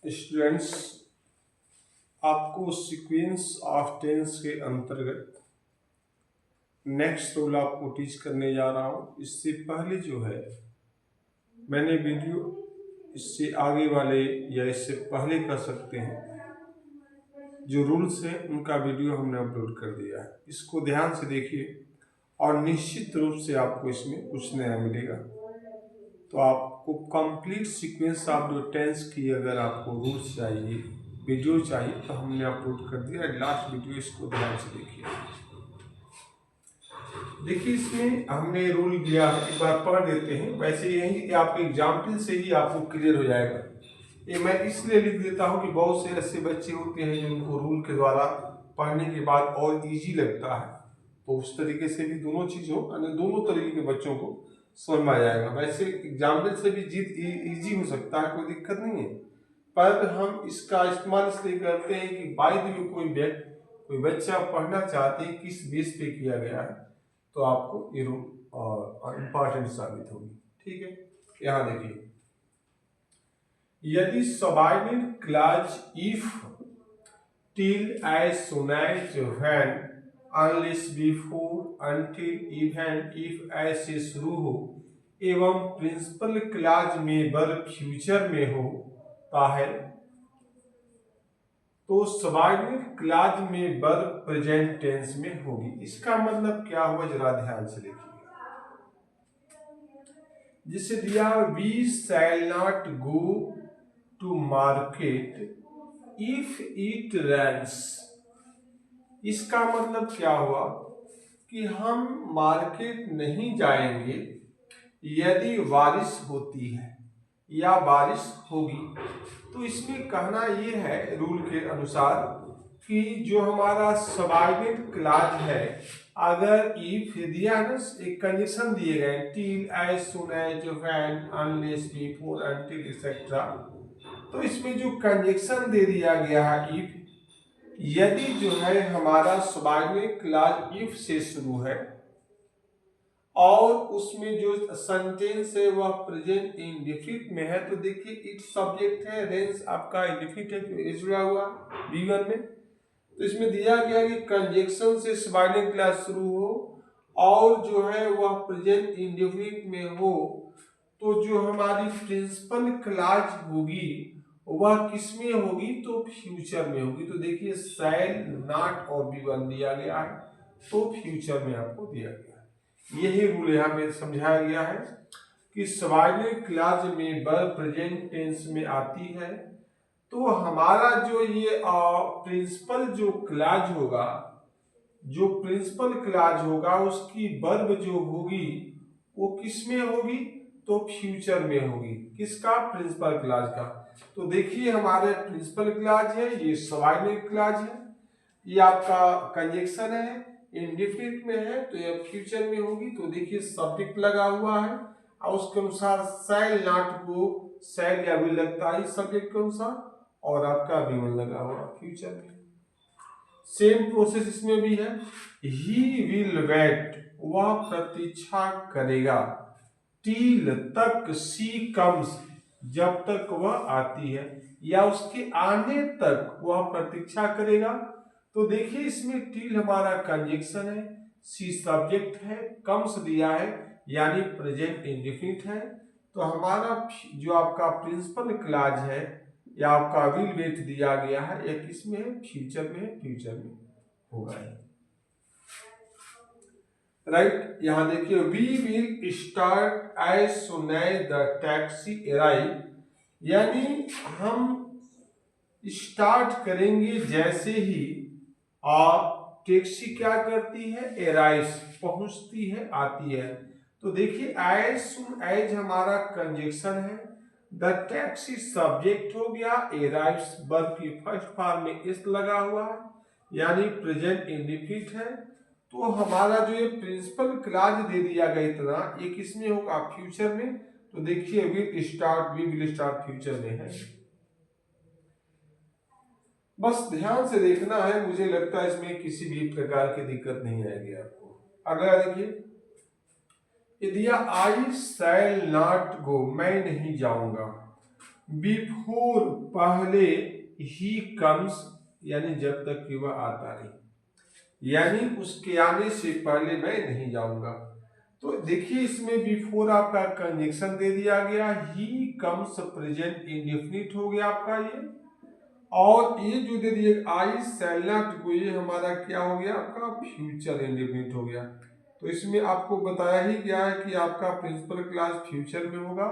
Students, आपको sequence of tense के अंतर्गत नेक्स्ट रूल आपको टीच करने जा रहा हूँ। इससे पहले जो है मैंने वीडियो इससे आगे वाले या इससे पहले कर सकते हैं जो रूल्स हैं उनका वीडियो हमने अपलोड कर दिया है। इसको ध्यान से देखिए और निश्चित रूप से आपको इसमें कुछ नया मिलेगा। तो आपको कंप्लीट सीक्वेंस ऑफ जो टेंस की अगर आपको रूल्स चाहिए, वीडियो चाहिए, तो हमने अपलोड कर दिया लास्ट वीडियो। इसको ध्यान से देखिए इसमें हमने रूल दिया है, एक बार पढ़ देते हैं। वैसे यही कि आपके एग्जाम्पल से ही आपको क्लियर हो जाएगा। ये मैं इसलिए लिख देता हूँ कि बहुत से ऐसे बच्चे होते हैं जिनको रूल के द्वारा पढ़ने के बाद और इजी लगता है, तो उस तरीके से भी दोनों चीज़ हो, दोनों तरीके के बच्चों को समझ में आ जाएगा। वैसे एग्जाम्पल से भी जीत इजी हो सकता है, कोई दिक्कत नहीं है, पर हम इसका इस्तेमाल इसलिए करते हैं कि बाय द वे कोई बच्चा पढ़ना चाहते हैं किस बेस पे किया गया है, तो आपको ये रूल इम्पॉर्टेंट साबित होगी। ठीक है, यहाँ देखिए, यदि subordinate clause if till as soon as when unless before until even if ऐसे शुरू हो एवं प्रिंसिपल क्लॉज में वर्ब फ्यूचर में होता है तो सबऑर्डिनेट क्लॉज में वर्ब प्रेजेंट टेंस में होगी। इसका मतलब क्या हुआ, जरा ध्यान से देखिए। जिसे दिया we shall not go to market if it rains. इसका मतलब क्या हुआ कि हम मार्केट नहीं जाएंगे यदि बारिश होती है या बारिश होगी। तो इसमें कहना यह है रूल के अनुसार कि जो हमारा सबऑर्डिनेट क्लॉज है, अगर इफ दिया है ना, एक कंडीशन दिए गए till as soon as when unless before until etcetera, तो इसमें जो कंजक्शन दे दिया गया है इफ, यदि जो है हमारा सबऑर्डिनेट क्लॉज इफ से शुरू है और उसमें जो सेंटेंस है वह प्रेजेंट इंडेफिनिट में है, तो देखिए इट सब्जेक्ट है, रेंस आपका इंडेफिनिट है, जुड़ा हुआ B1 में। तो इसमें दिया गया कि कंजक्शन से सबऑर्डिनेट क्लॉज शुरू हो और जो है वह प्रेजेंट इंडेफिनिट में हो, तो जो हमारी प्रिंसिपल क्लॉज होगी वह किसमें होगी, तो फ्यूचर में होगी। तो देखिए शैल नॉट और B1 दिया गया है, तो फ्यूचर में आपको दिया गया है। यही रूल यहाँ पे समझाया गया है कि सबऑर्डिनेट क्लॉज में वर्ब प्रेजेंट टेंस में आती है, तो हमारा जो ये प्रिंसिपल जो क्लॉज होगा, जो प्रिंसिपल क्लॉज होगा उसकी वर्ब जो होगी वो किस में होगी, तो फ्यूचर में होगी। किसका, प्रिंसिपल क्लॉज का। तो देखिए हमारे प्रिंसिपल क्लॉज है, ये सबऑर्डिनेट क्लॉज है, ये आपका कंजक्शन है, इंडेफिनिट में है, तो ये फ्यूचर में होगी। तो देखिए सब्जेक्ट लगा हुआ है और उसके अनुसार शैल नॉट को शैल या विल लगता है सब्जेक्ट के अनुसार, और आपका B1 लगा हुआ फ्यूचर में। सेम प्रोसेस इसमें भी है, ही विल वेट, वह प्रतीक्षा करेगा, टील तक, सी कम्स, जब तक वह आती है या उसके आने तक वह प्रतीक्षा करेगा। तो देखिए इसमें टील हमारा कंजक्शन है, सी सब्जेक्ट है, कम्स दिया है यानी प्रेजेंट इंडेफिनिट है। तो हमारा जो आपका प्रिंसिपल क्लॉज है या आपका विल वेट दिया गया है, यह किसमें है, फ्यूचर में है, फ्यूचर में होगा। राइट, यहाँ देखिए we will start as soon as the taxi arrive, यानी हम स्टार्ट करेंगे जैसे ही टैक्सी क्या करती है, अराइव्स, पहुंचती है, आती है। तो देखिए एज सून एज हमारा कंजक्शन है, द टैक्सी सब्जेक्ट हो गया, अराइव्स वर्ब की फर्स्ट फॉर्म में इस लगा हुआ है यानी प्रेजेंट इंडेफिनिट है। तो हमारा जो ये प्रिंसिपल क्लॉज दे दिया गया इतना, ये किसमें होगा, फ्यूचर में। तो देखिए will start, we will start future में है। बस ध्यान से देखना है, मुझे लगता है इसमें किसी भी प्रकार की दिक्कत नहीं आएगी आपको। अगला देखिए, यदि आई शैल नॉट गो, मैं नहीं जाऊंगा, बिफोर पहले, ही कम्स यानी जब तक कि वह आता नहीं, यानी उसके आने से पहले मैं नहीं जाऊंगा। तो देखिए इसमें बिफोर आपका कंजक्शन दे दिया गया, ही कम्स प्रेजेंट इंडेफिनिट हो गया आपका ये, और ये जो दे दिए आई शैल नॉट गो, ये हमारा क्या हो गया आपका फ्यूचर इंडेफिनिट हो गया। तो इसमें आपको बताया ही गया है कि आपका प्रिंसिपल क्लास फ्यूचर में होगा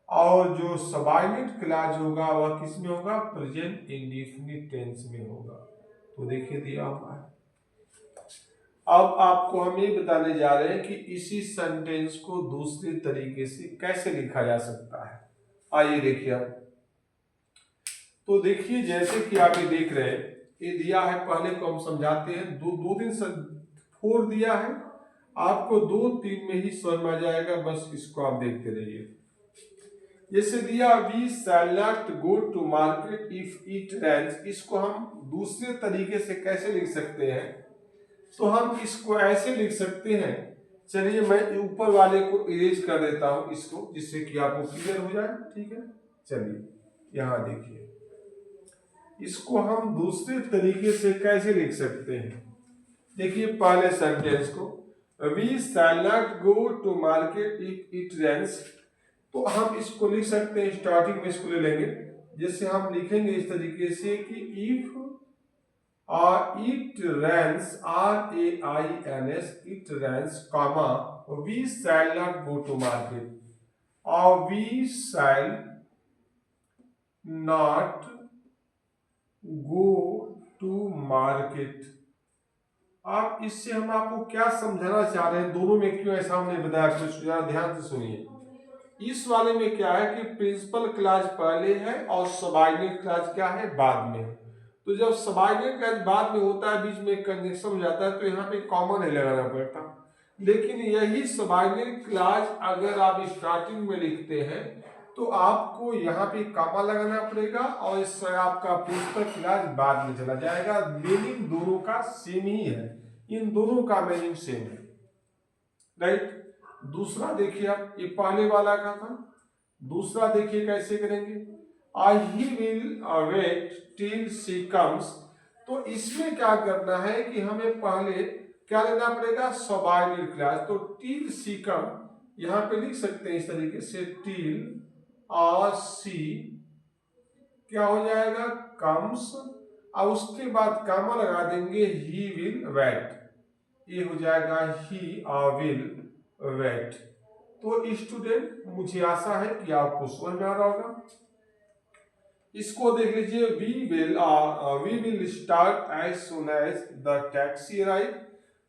और जो सबऑर्डिनेट क्लास होगा वह किस में होगा, प्रेजेंट इंडेफिनिट टेंस में होगा। तो देखिए दिया हुआ है। अब आपको हम ये बताने जा रहे हैं कि इसी सेंटेंस को दूसरे तरीके से कैसे लिखा जा सकता है। आइए देखिए आप। तो देखिए जैसे कि आप ये देख रहे हैं, ये दिया है, पहले को हम समझाते हैं। दो दिन फोर दिया है, आपको 2-3 में ही समझ में आ जाएगा, बस इसको आप देखते रहिए। जैसे दिया we shall not go to market if it rains, इसको हम दूसरे तरीके से कैसे लिख सकते हैं, तो हम इसको ऐसे लिख सकते हैं। चलिए मैं ऊपर वाले को इरेज कर देता हूं इसको, जिससे कि आपको क्लियर हो जाए। ठीक है, चलिए यहां देखिए, इसको हम दूसरे तरीके से कैसे लिख सकते हैं। देखिए पहले सेंटेंस को, we shall not go to market if it rains, तो हम इसको लिख सकते हैं, स्टार्टिंग में इसको ले लेंगे। जैसे हम लिखेंगे इस तरीके से कि if it rains, R-A-I-N-S, it rains, comma, we shall not go to market, or we shall not go to market। अब इससे हम आपको क्या समझाना चाह रहे हैं, दोनों में क्यों ऐसा हमने बताया, कुछ जरा ध्यान से सुनिए। इस वाले में क्या है कि प्रिंसिपल क्लास पहले है और सबऑर्डिनेट क्लास क्या है, बाद में है। तो जब सबऑर्डिनेट क्लास बाद में होता है, बीच में कंजक्शन हो जाता है, तो यहाँ पे कॉमन नहीं लगाना पड़ता। लेकिन यही सबऑर्डिनेट क्लास अगर आप स्टार्टिंग में लिखते हैं तो आपको यहाँ पे कॉमा लगाना पड़ेगा और इससे आपका प्रिंसिपल क्लास बाद में चला जाएगा। मीनिंग दोनों का सेम ही है, इन दोनों का मीनिंग सेम है, राइट। दूसरा देखिए आप, ये पहले वाला का था, दूसरा देखिए कैसे करेंगे, he will wait till she comes. तो इसमें क्या करना है कि हमें पहले क्या लेना पड़ेगा, सबऑर्डिनेट क्लास। तो टिल शी कम यहां पे लिख सकते हैं इस तरीके से, टिल और सी क्या हो जाएगा, कम्स, और उसके बाद कामा लगा देंगे, ही विल वेट, ये हो जाएगा ही विल वेट। तो स्टूडेंट मुझे आशा है कि आपको समझ में आ रहा होगा। इसको देख लीजिए, we will start as soon as the taxi arrive.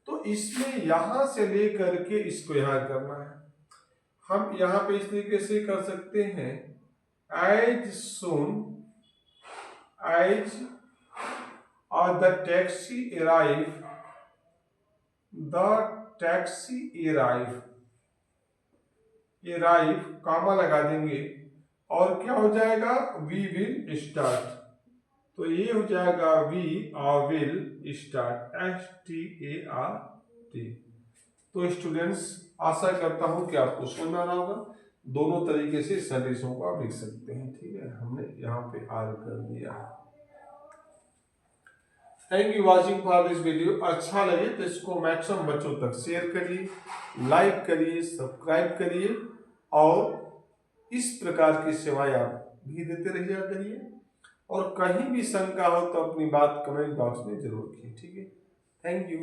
तो इसमें यहां से लेकर के इसको यहां करना है। हम यहां पे इस तरीके से कर सकते हैं, as soon as the taxi arrive, the taxi arrive, comma लगा देंगे और क्या हो जाएगा, वी विल स्टार्ट। तो ये हो जाएगा वी विल स्टार्ट, START। तो स्टूडेंट्स आशा करता हूं कि आपको समझ में आ रहा होगा। दोनों तरीके से सेंटेंसों को आप लिख सकते हैं। ठीक है, हमने यहाँ पे आर कर दिया। Thank you watching for this video. अच्छा लगे तो इसको मैक्सिमम बच्चों तक शेयर करिए, लाइक करिए, सब्सक्राइब करिए और इस प्रकार की सेवाएं आप भी देते रहिए करिए। और कहीं भी शंका हो तो अपनी बात कमेंट बॉक्स में जरूर कीजिए। ठीक है, थैंक यू।